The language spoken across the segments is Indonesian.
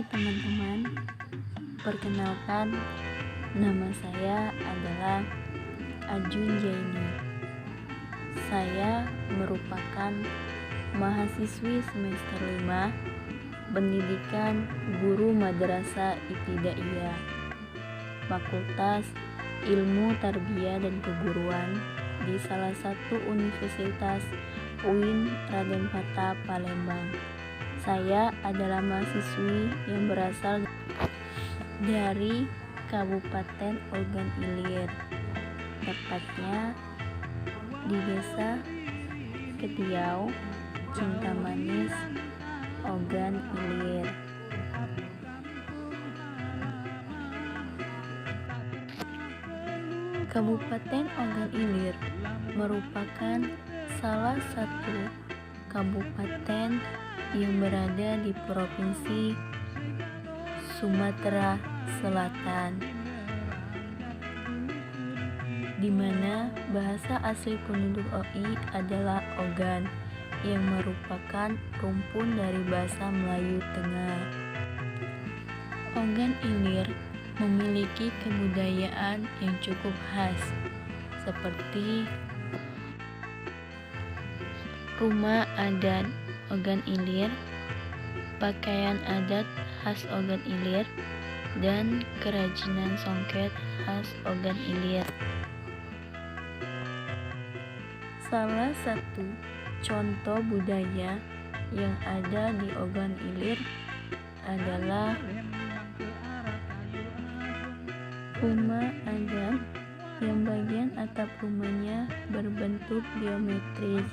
Hai teman-teman, perkenalkan nama saya adalah Ajun Jaini. Saya merupakan mahasiswi semester 5 pendidikan guru madrasah ibtidaiyah Fakultas Ilmu Tarbiyah dan Keguruan di salah satu universitas UIN Raden Fatah Palembang. Saya adalah mahasiswi yang berasal dari Kabupaten Ogan Ilir, tepatnya di Desa Ketiau, Cintamanis, Ogan Ilir. Kabupaten Ogan Ilir merupakan salah satu kabupaten yang berada di Provinsi Sumatera Selatan, di mana bahasa asli penduduk OI adalah Ogan, yang merupakan rumpun dari bahasa Melayu Tengah. Ogan Ilir memiliki kebudayaan yang cukup khas, seperti rumah adat Ogan Ilir, pakaian adat khas Ogan Ilir, dan kerajinan songket khas Ogan Ilir. Salah satu contoh budaya yang ada di Ogan Ilir adalah rumah adat yang bagian atap rumahnya berbentuk geometris,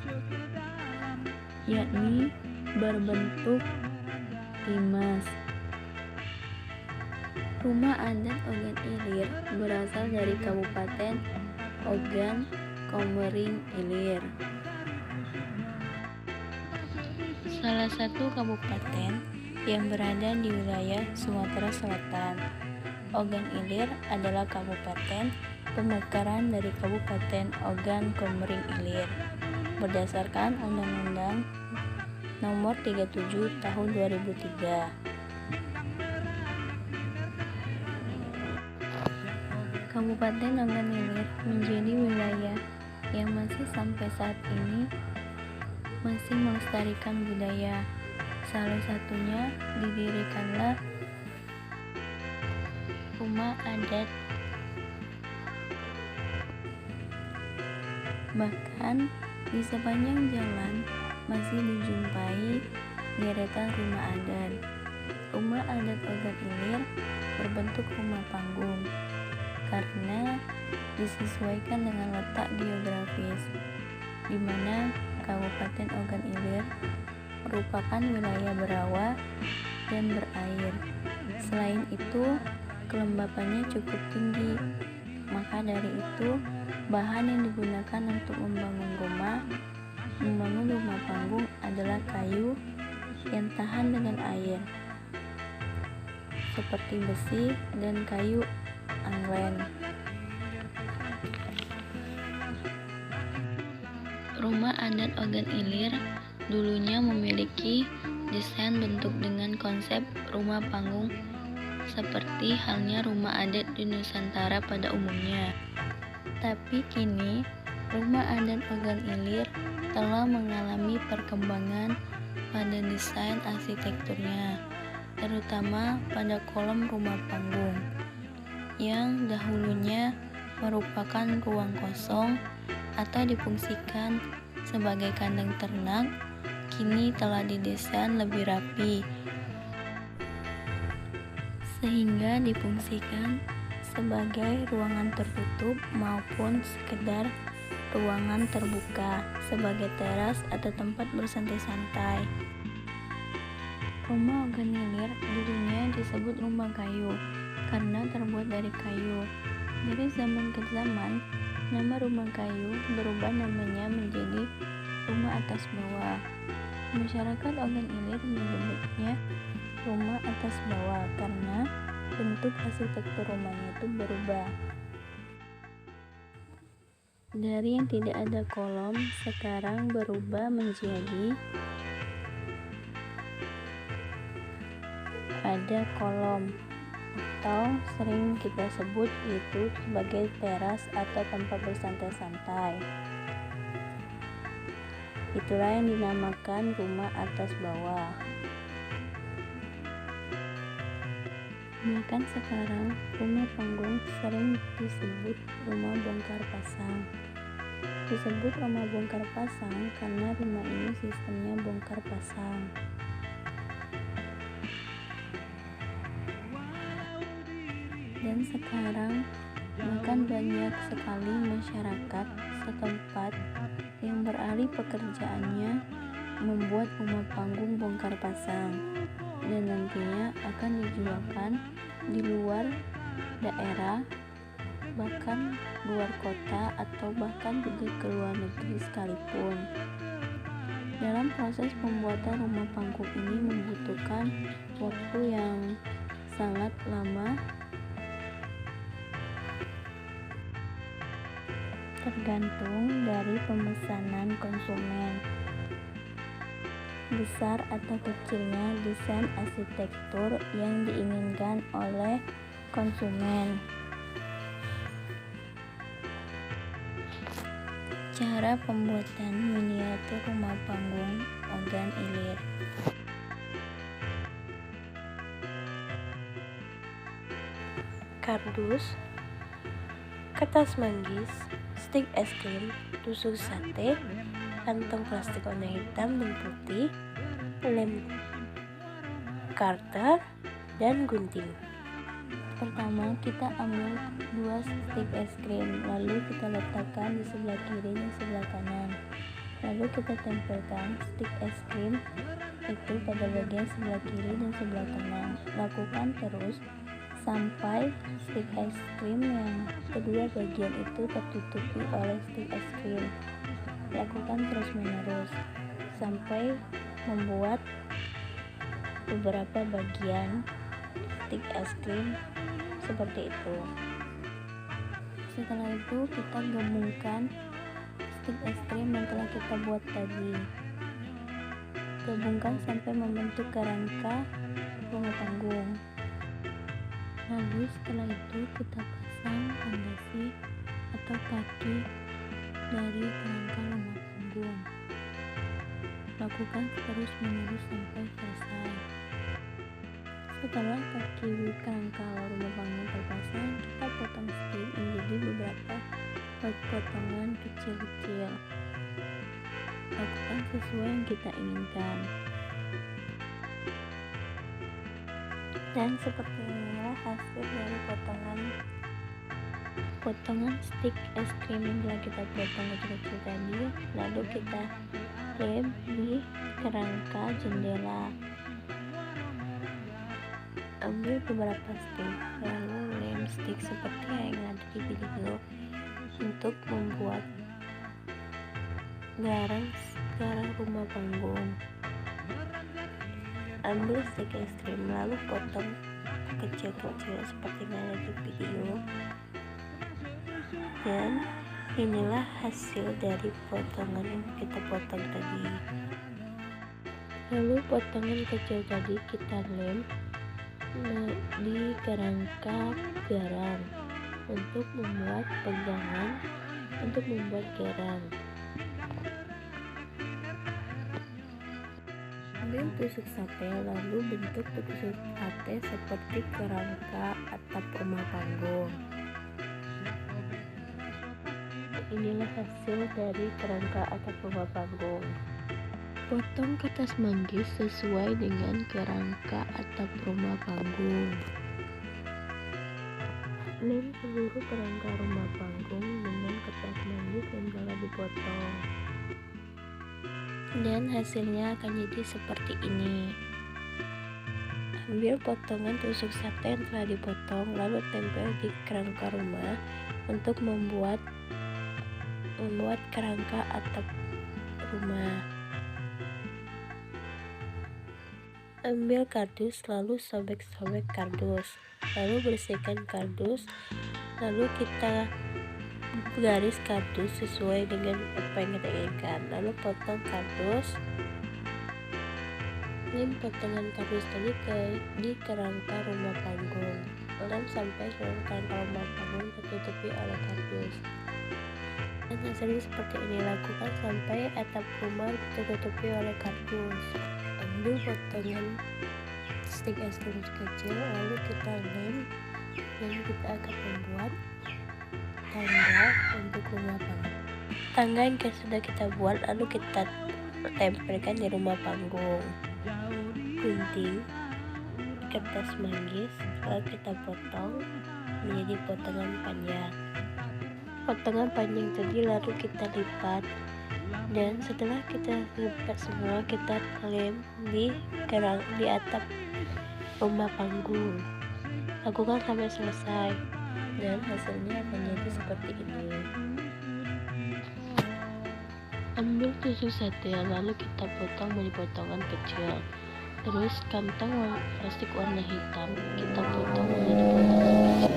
yakni berbentuk limas. Rumah adat Ogan Ilir berasal dari Kabupaten Ogan Komering Ilir, salah satu kabupaten yang berada di wilayah Sumatera Selatan. Ogan Ilir adalah kabupaten pemekaran dari Kabupaten Ogan Komering Ilir berdasarkan Undang-Undang Nomor 37 Tahun 2003. Kabupaten Ogan Ilir menjadi wilayah yang masih sampai saat ini masih melestarikan budaya. Salah satunya didirikanlah rumah adat. Bahkan di sepanjang jalan masih dijumpai deretan rumah adat. Rumah adat Ogan Ilir berbentuk rumah panggung karena disesuaikan dengan letak geografis, di mana Kabupaten Ogan Ilir merupakan wilayah berawa dan berair. Selain itu, kelembapannya cukup tinggi. Maka dari itu, bahan yang digunakan untuk membangun rumah panggung adalah kayu yang tahan dengan air, seperti besi dan kayu anglen. Rumah adat Ogan Ilir dulunya memiliki desain bentuk dengan konsep rumah panggung seperti halnya rumah adat di Nusantara pada umumnya. Tapi kini rumah adat Ogan Ilir telah mengalami perkembangan pada desain arsitekturnya, terutama pada kolom rumah panggung yang dahulunya merupakan ruang kosong atau difungsikan sebagai kandang ternak, kini telah didesain lebih rapi sehingga difungsikan sebagai ruangan tertutup maupun sekedar ruangan terbuka sebagai teras atau tempat bersantai-santai. Rumah Ogan Ilir dulunya disebut rumah kayu karena terbuat dari kayu. Dari zaman ke zaman, nama rumah kayu berubah namanya menjadi rumah atas bawah. Masyarakat Ogan Ilir menyebutnya rumah atas bawah karena bentuk arsitektur rumahnya itu berubah. Dari yang tidak ada kolom, sekarang berubah menjadi pada kolom, atau sering kita sebut itu sebagai teras atau tempat bersantai-santai. Itulah yang dinamakan rumah atas bawah. Bahkan sekarang rumah panggung sering disebut rumah bongkar pasang. Disebut rumah bongkar pasang karena rumah ini sistemnya bongkar pasang. Dan sekarang bahkan banyak sekali masyarakat setempat yang beralih pekerjaannya membuat rumah panggung bongkar pasang, dan nantinya akan dijualkan di luar daerah, bahkan luar kota, atau bahkan juga ke luar negeri sekalipun. Dalam proses pembuatan rumah panggung ini membutuhkan waktu yang sangat lama, tergantung dari pemesanan konsumen. Besar atau kecilnya desain arsitektur yang diinginkan oleh konsumen. Cara pembuatan miniatur rumah panggung Ogan Ilir. Kardus, kertas manggis, stik es krim, tusuk sate, kantong plastik warna hitam dan putih, lem Carter, dan gunting. Pertama, kita ambil 2 stik es krim, lalu kita letakkan di sebelah kiri dan sebelah kanan. Lalu kita tempelkan stik es krim itu pada bagian sebelah kiri dan sebelah kanan. Lakukan terus sampai stik es krim yang kedua bagian itu tertutupi oleh stik es krim. Lakukan terus menerus sampai membuat beberapa bagian stik es krim seperti itu. Setelah itu kita gabungkan stik es krim yang telah kita buat tadi. Gabungkan sampai membentuk kerangka rumah panggung. Lalu setelah itu kita pasang fondasi atau kaki dari kerangka rumah panggung. Lakukan terus menerus sampai selesai. Setelah kaki kerangka rumah panggung terpasang, kita potong stik menjadi beberapa potongan kecil-kecil. Lakukan sesuai yang kita inginkan. Dan seperti inilah hasil dari potongan stik es krim yang telah kita potong kecil-kecil tadi. Lalu kita lem di kerangka jendela. Ambil beberapa stik, lalu lem stik seperti yang ada di video untuk membuat garang rumah panggung. Ambil stik es krim lalu potong kecil-kecil seperti yang ada di video, dan inilah hasil dari potongan yang kita potong tadi. Lalu potongan kecil tadi kita lem di kerangka garang untuk membuat pegangan untuk membuat garang. Ambil tusuk sate lalu bentuk tusuk sate seperti kerangka atap rumah panggung. Inilah hasil dari kerangka atap rumah panggung. Potong kertas manggis sesuai dengan kerangka atap rumah panggung. Lem seluruh kerangka rumah panggung dengan kertas manggis yang telah dipotong. Dan hasilnya akan jadi seperti ini. Ambil potongan tusuk sate yang telah dipotong, lalu tempel di kerangka rumah untuk membuat kerangka atap rumah. Ambil kardus lalu sobek-sobek kardus, lalu bersihkan kardus, lalu kita garis kardus sesuai dengan apa yang kita inginkan. Lalu potong kardus, Lem potongan kardus tadi di kerangka rumah panggung. Lem sampai seluruh kerangka rumah panggung tertutupi oleh kardus. Dan hasilnya seperti ini, lakukan sampai atap rumah tertutupi oleh kardus. Ambil potongan stik es krim kecil, lalu kita lem, dan kita akan membuat tangga untuk rumah panggung. Tangga yang sudah kita buat lalu kita tempelkan di rumah panggung. Gunting kertas manggis lalu kita potong menjadi potongan panjang. Potongan panjang tadi lalu kita lipat, dan setelah kita lipat semua kita lem di atap rumah panggung. Lakukan sampai selesai, dan hasilnya akan jadi seperti ini. Ambil tusuk sate lalu kita potong menjadi potongan kecil. Terus kantong plastik warna hitam kita potong menjadi potongan kecil,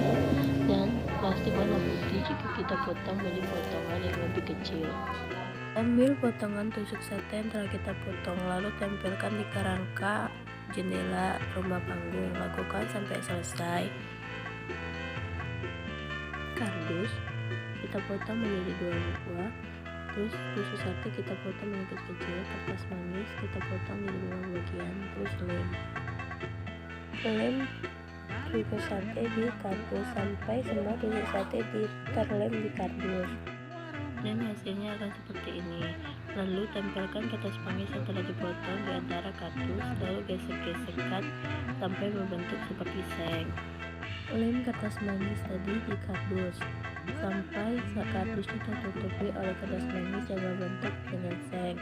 dan plastik warna putih juga kita potong menjadi potongan yang lebih kecil. Ambil potongan tusuk sate yang telah kita potong lalu tempelkan di kerangka jendela rumah panggung. Lakukan sampai selesai. Kardus kita potong menjadi 2 buah. Terus tusuk sate kita potong menjadi kecil. Kertas manis kita potong jadi 2 bagian. Terus lem tusuk sate di kardus sampai semua tusuk sate terlem di kardus. Dan hasilnya akan seperti ini. Lalu tempelkan kertas manis yang telah dipotong di antara kardus, lalu gesek-gesekkan sampai membentuk seperti seng. Lem kertas manis tadi di kardus sampai kardusnya tertutupi oleh kertas manis yang membentuk dengan seng.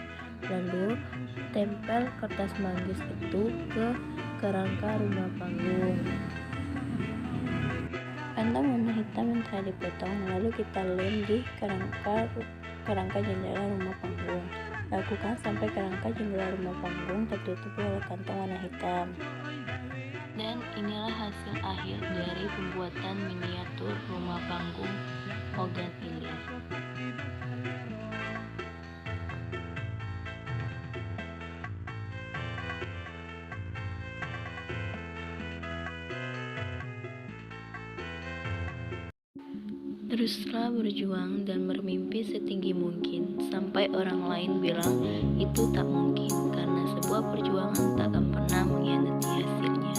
Lalu tempel kertas manis itu ke kerangka rumah panggung. Kantong warna hitam yang telah dipotong lalu kita lem di kerangka jendela rumah panggung. Lakukan sampai kerangka jendela rumah panggung tertutupi oleh kantong warna hitam. Dan inilah hasil akhir dari pembuatan miniatur rumah panggung Bougainvillea. Teruslah berjuang dan bermimpi setinggi mungkin sampai orang lain bilang itu tak mungkin, karena sebuah perjuangan tak akan pernah mengkhianati hasilnya.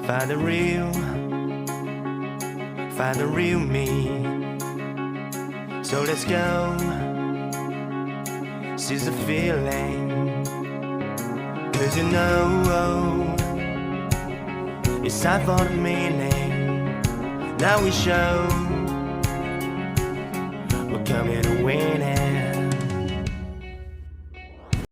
Find the real me. So let's go, seize the feeling. 'Cause you know it's time for the meaning. Now we show we're coming to win it.